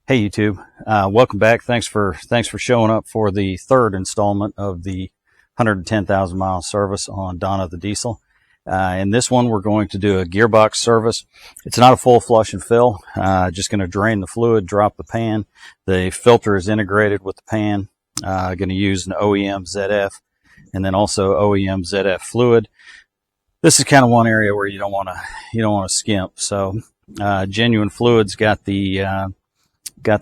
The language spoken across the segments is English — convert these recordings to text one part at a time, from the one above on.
Hey YouTube, welcome back. Thanks for showing up for the third installment of the 110,000 mile service on Donna the Diesel. In this one, we're going to do a gearbox service. It's not a full flush and fill. Just going to drain the fluid, drop the pan. The filter is integrated with the pan. Going to use an OEM ZF and then also OEM ZF Fluid. This is kind of one area where you don't want to skimp. So Genuine Fluids got the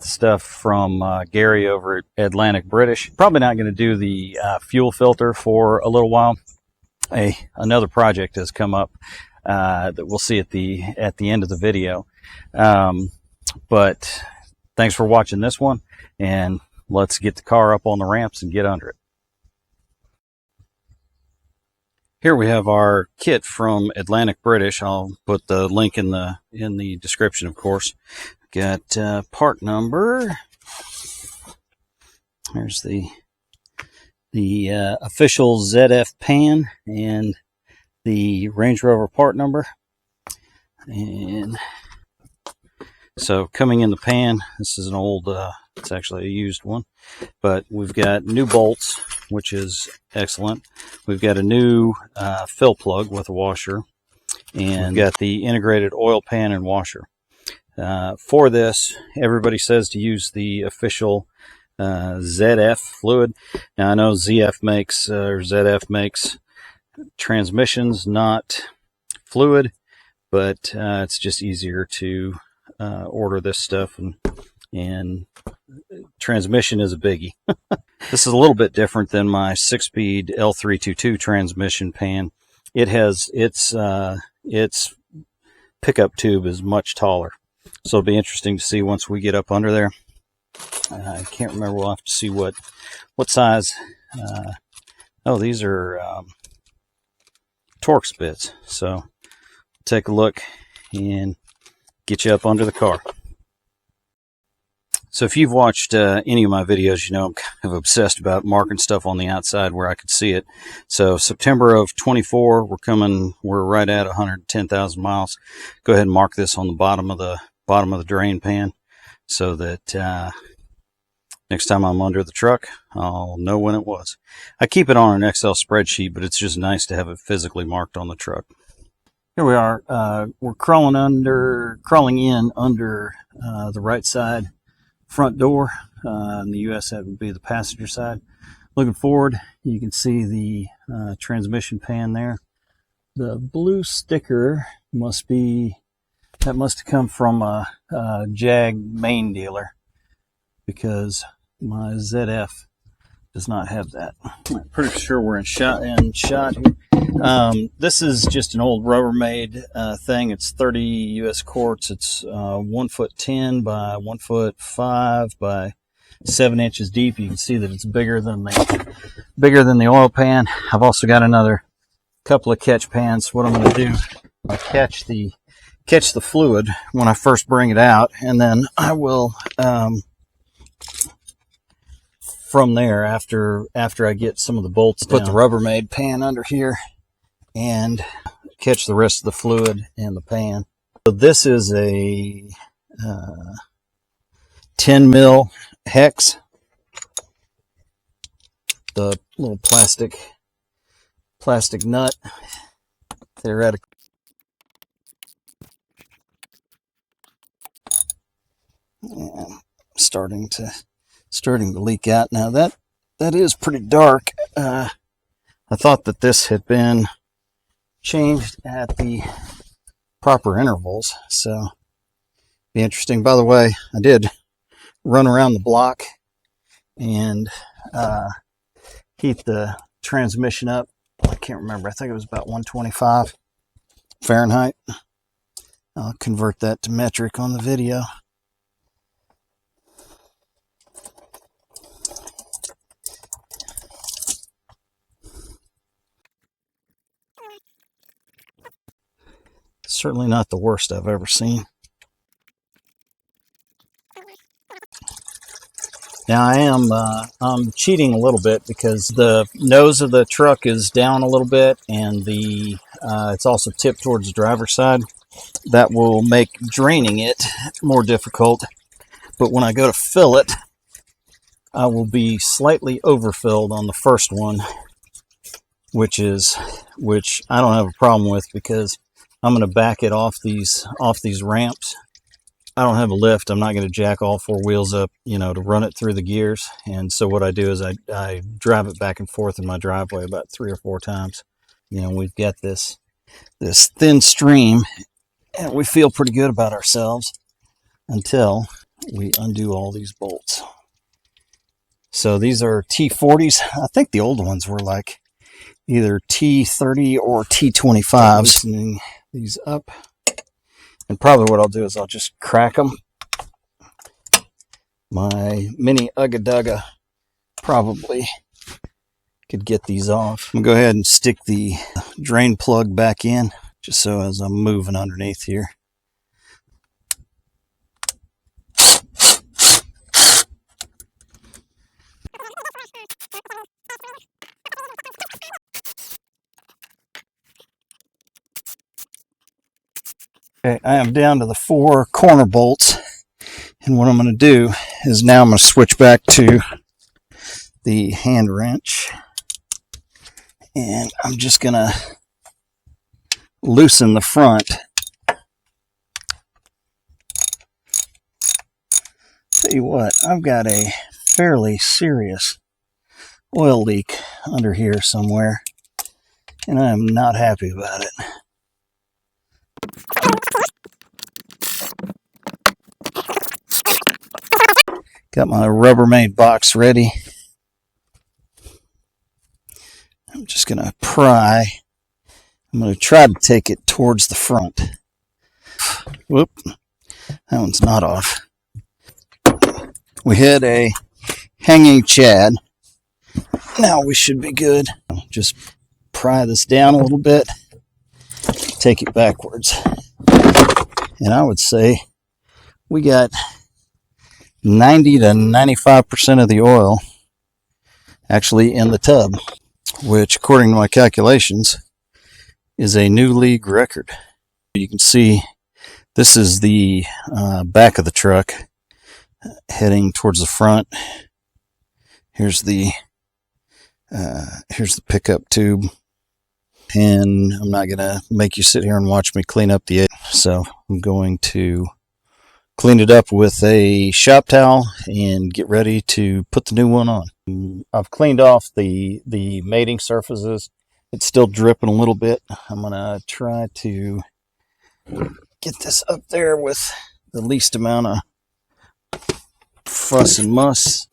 stuff from Gary over at Atlantic British. Probably not going to do the fuel filter for a little while. Another project has come up that we'll see at the end of the video. But thanks for watching this one, and let's get the car up on the ramps and get under it. Here we have our kit from Atlantic British. I'll put the link in the description, of course. Got part number. There's the official ZF pan and the Range Rover part number. And so coming in the pan, this is an old, it's actually a used one, but we've got new bolts, which is excellent. We've got a new fill plug with a washer, and we've got the integrated oil pan and washer. For this, everybody says to use the official ZF Fluid. Now I know ZF makes transmissions, not fluid, but it's just easier to order this stuff, and transmission is a biggie. This is a little bit different than my 6-speed L322 transmission pan. It has its pickup tube is much taller. So it'll be interesting to see once we get up under there. I can't remember. We'll have to see what size. Oh, these are Torx bits. So take a look and get you up under the car. So if you've watched any of my videos, you know I'm kind of obsessed about marking stuff on the outside where I could see it. So September of 24, we're right at 110,000 miles. Go ahead and mark this on the bottom of the drain pan, so that next time I'm under the truck, I'll know when it was. I keep it on an Excel spreadsheet, but it's just nice to have it physically marked on the truck. Here we are. We're crawling in under the right side front door. In the US, that would be the passenger side. Looking forward, you can see the transmission pan there. The blue sticker must have come from a Jag main dealer, because my ZF does not have that. I'm pretty sure we're in shot here. This is just an old Rubbermaid thing. It's 30 US quarts. It's 1'10" by 1'5" by 7 inches deep. You can see that it's bigger than the oil pan. I've also got another couple of catch pans. What I'm going to do, I'll catch the fluid when I first bring it out, and then I will from there, after I get some of the bolts down, put the Rubbermaid pan under here and catch the rest of the fluid in the pan. So this is a 10 mil hex. The little plastic nut, theoretically. Starting to leak out now. That is pretty dark. I thought that this had been changed at the proper intervals, so be interesting. By the way, I did run around the block and heat the transmission up. I can't remember. I think it was about 125 Fahrenheit. I'll convert that to metric on the video. Certainly not the worst I've ever seen. Now I'm cheating a little bit because the nose of the truck is down a little bit, and it's also tipped towards the driver's side. That will make draining it more difficult. but when I go to fill it, I will be slightly overfilled on the first one, which I don't have a problem with because I'm going to back it off these ramps. I don't have a lift. I'm not going to jack all four wheels up, you know, to run it through the gears. And so what I do is I drive it back and forth in my driveway about 3 or 4 times. You know, we've got this thin stream, and we feel pretty good about ourselves until we undo all these bolts. So these are T40s. I think the old ones were like either T30 or T25s. Loosening these up. And probably what I'll do is I'll just crack them. My mini Ugga Dugga probably could get these off. I'm going to go ahead and stick the drain plug back in, just so as I'm moving underneath here. Okay, I am down to the 4 corner bolts, and what I'm going to do is now I'm going to switch back to the hand wrench, and I'm just going to loosen the front. Tell you what, I've got a fairly serious oil leak under here somewhere, and I am not happy about it. Got my Rubbermaid box ready. I'm just going to pry. I'm going to try to take it towards the front. Whoop, that one's not off. We had a hanging Chad. Now we should be good. Just pry this down a little bit, take it backwards. And I would say we got 90 to 95% of the oil actually in the tub, which according to my calculations is a new league record. You can see this is the back of the truck heading towards the front. Here's the pickup tube, and I'm not gonna make you sit here and watch me clean up the edge, so I'm going to clean it up with a shop towel and get ready to put the new one on. I've cleaned off the mating surfaces. It's still dripping a little bit. I'm gonna try to get this up there with the least amount of fuss and muss.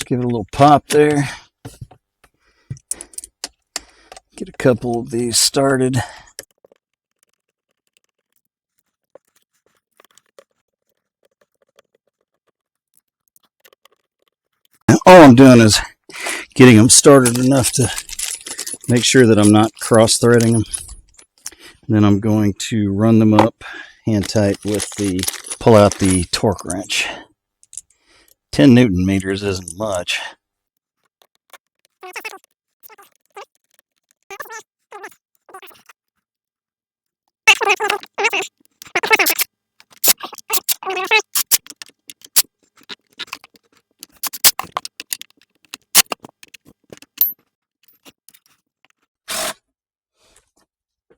Give it a little pop there. Get a couple of these started. All I'm doing is getting them started enough to make sure that I'm not cross-threading them. And then I'm going to run them up hand tight with pull out the torque wrench. 10 Newton meters isn't much.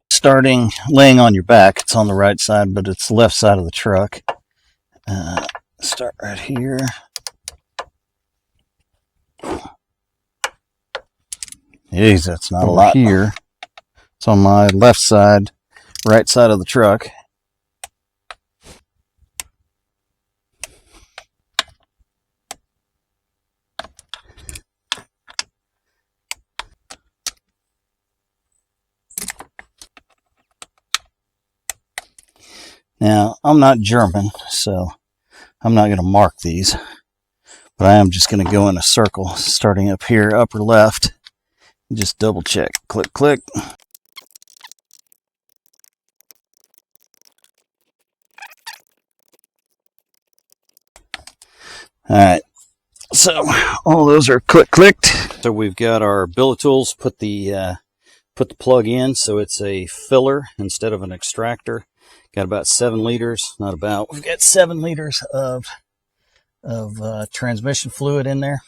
Starting laying on your back, it's on the right side, but it's the left side of the truck. Start right here. Jeez, that's not a lot. Here, it's on my left side, right side of the truck. Now, I'm not German, so I'm not going to mark these, but I am just going to go in a circle, starting up here, upper left, and just double check. Click, click. All right, So all those are clicked. So we've got our billet tools. Put the plug in, so it's a filler instead of an extractor. Got about 7 liters. Not about. We've got 7 liters of transmission fluid in there,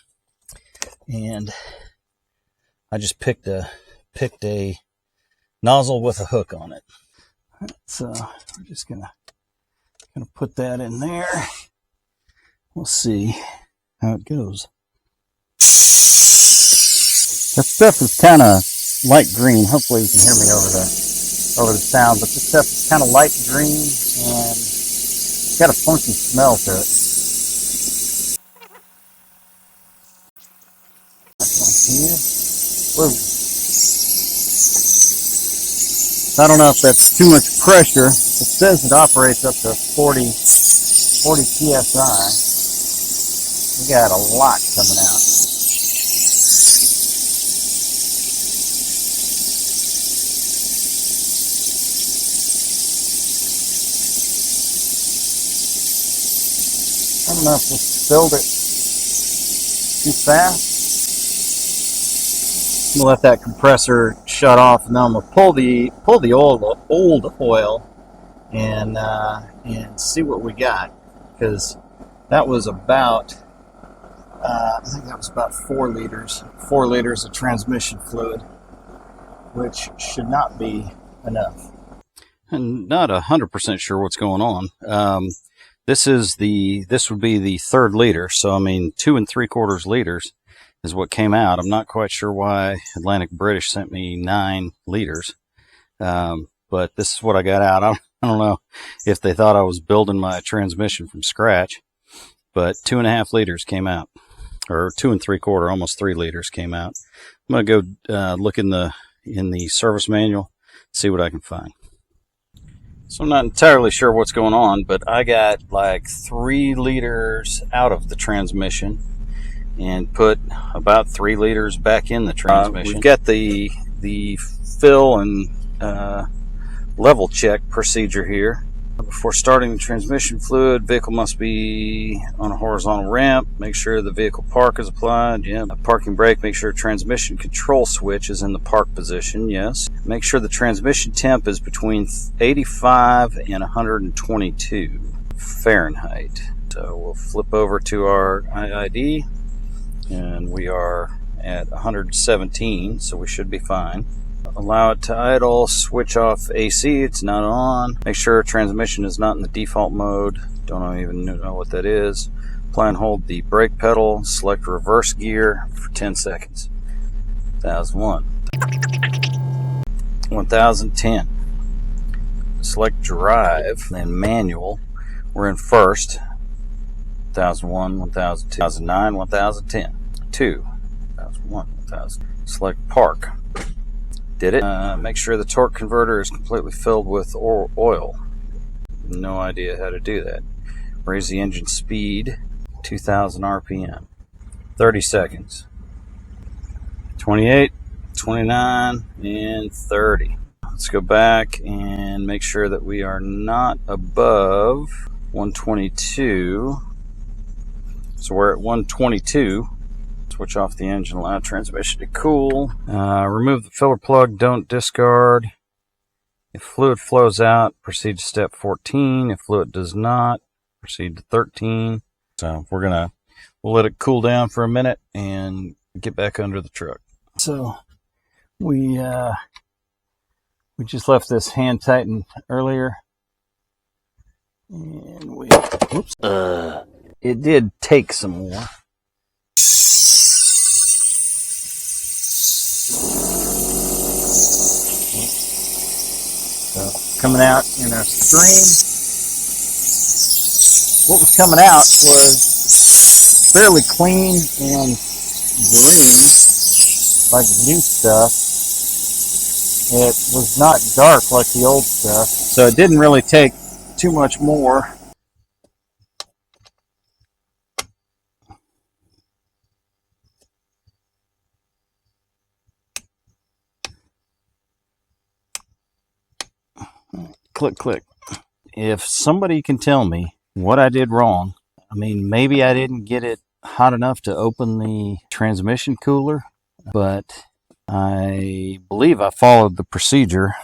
and I just picked a nozzle with a hook on it. So we're just gonna put that in there. We'll see how it goes. That stuff is kind of light green. Hopefully you can hear me over the sound, but this stuff is kind of light green and it's got a funky smell to it. Whoa. I don't know if that's too much pressure. It says it operates up to 40 psi. We got a lot coming out. I don't know if this filled it too fast. I'm gonna let that compressor shut off, and then I'm gonna pull the old oil and see what we got, because that was about I think that was about 4 liters of transmission fluid, which should not be enough. And not 100% sure what's going on. This would be the 3rd liter, so I mean 2 3/4 liters is what came out. I'm not quite sure why Atlantic British sent me 9 liters, but this is what I got out. I don't know if they thought I was building my transmission from scratch, but 2.5 liters came out, or 2 3/4, almost 3 liters came out. I'm gonna go look in the service manual, see what I can find. So I'm not entirely sure what's going on, but I got like 3 liters out of the transmission and put about 3 liters back in the transmission. We've got the fill and level check procedure here. Before starting the transmission fluid, vehicle must be on a horizontal ramp. Make sure the vehicle park is applied. Yeah. Parking brake, make sure transmission control switch is in the park position. Yes. Make sure the transmission temp is between 85 and 122 Fahrenheit. So we'll flip over to our IID, and we are at 117, so we should be fine. Allow it to idle, switch off AC, it's not on. Make sure transmission is not in the default mode. Don't even know what that is. Apply and hold the brake pedal, select reverse gear for 10 seconds. 1001. 1010. Select drive, then manual. We're in first. 1001, 1002, 1009, 1010. 2. 1001, 1000. Select park. Did it. Make sure the torque converter is completely filled with oil. No idea how to do that. Raise the engine speed, 2,000 RPM. 30 seconds. 28, 29, and 30. Let's go back and make sure that we are not above 122. So we're at 122. Switch off the engine, allow transmission to cool. Remove the filler plug, don't discard. If fluid flows out, proceed to step 14. If fluid does not, proceed to 13. So we'll let it cool down for a minute and get back under the truck. So we just left this hand tightened earlier, and it did take some more. Coming out in a stream. What was coming out was fairly clean and green, like new stuff. It was not dark like the old stuff, so it didn't really take too much more. Click, click. If somebody can tell me what I did wrong, I mean, maybe I didn't get it hot enough to open the transmission cooler, but I believe I followed the procedure.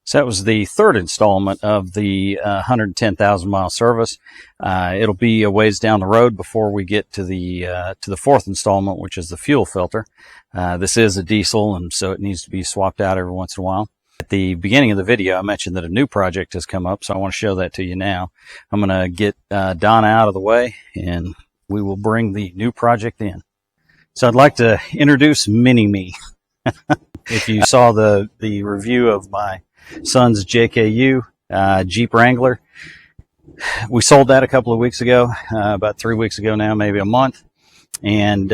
So that was the third installment of the 110,000 mile service. It'll be a ways down the road before we get to the fourth installment, which is the fuel filter. This is a diesel, and so it needs to be swapped out every once in a while. At the beginning of the video, I mentioned that a new project has come up, so I want to show that to you now. I'm going to get Donna out of the way, and we will bring the new project in. So I'd like to introduce Mini-Me. If you saw the review of my son's JKU Jeep Wrangler, we sold that a couple of weeks ago, about 3 weeks ago now, maybe a month. And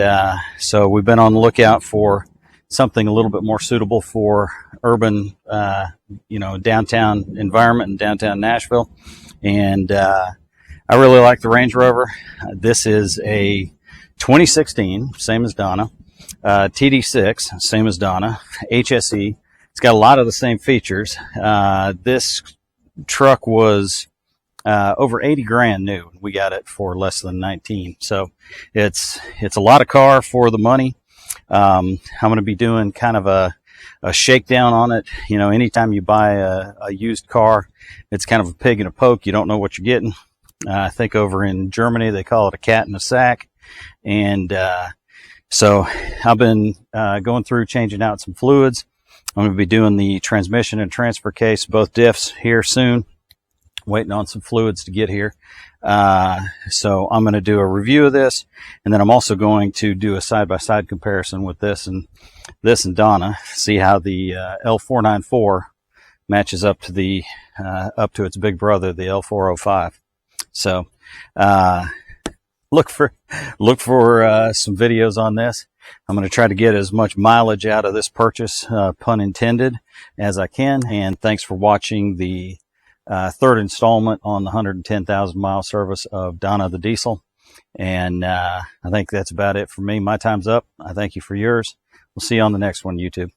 so we've been on the lookout for something a little bit more suitable for urban, downtown environment in downtown Nashville. And I really like the Range Rover. This is a 2016, same as Donna, TD6, same as Donna, HSE. It's got a lot of the same features. This truck was over 80 grand new. We got it for less than 19. So it's a lot of car for the money. I'm going to be doing kind of a shakedown on it. You know, anytime you buy a used car, it's kind of a pig in a poke. You don't know what you're getting. I think over in Germany, they call it a cat in a sack. And so I've been going through changing out some fluids. I'm going to be doing the transmission and transfer case, both diffs, here soon. Waiting on some fluids to get here. So I'm going to do a review of this, and then I'm also going to do a side-by-side comparison with this and Donna, see how the L494 matches up to its big brother, the L405. So look for some videos on this. I'm going to try to get as much mileage out of this purchase, pun intended, as I can. And thanks for watching the third installment on the 110,000 mile service of Donna the Diesel. And I think that's about it for me. My time's up. I thank you for yours. We'll see you on the next one, YouTube.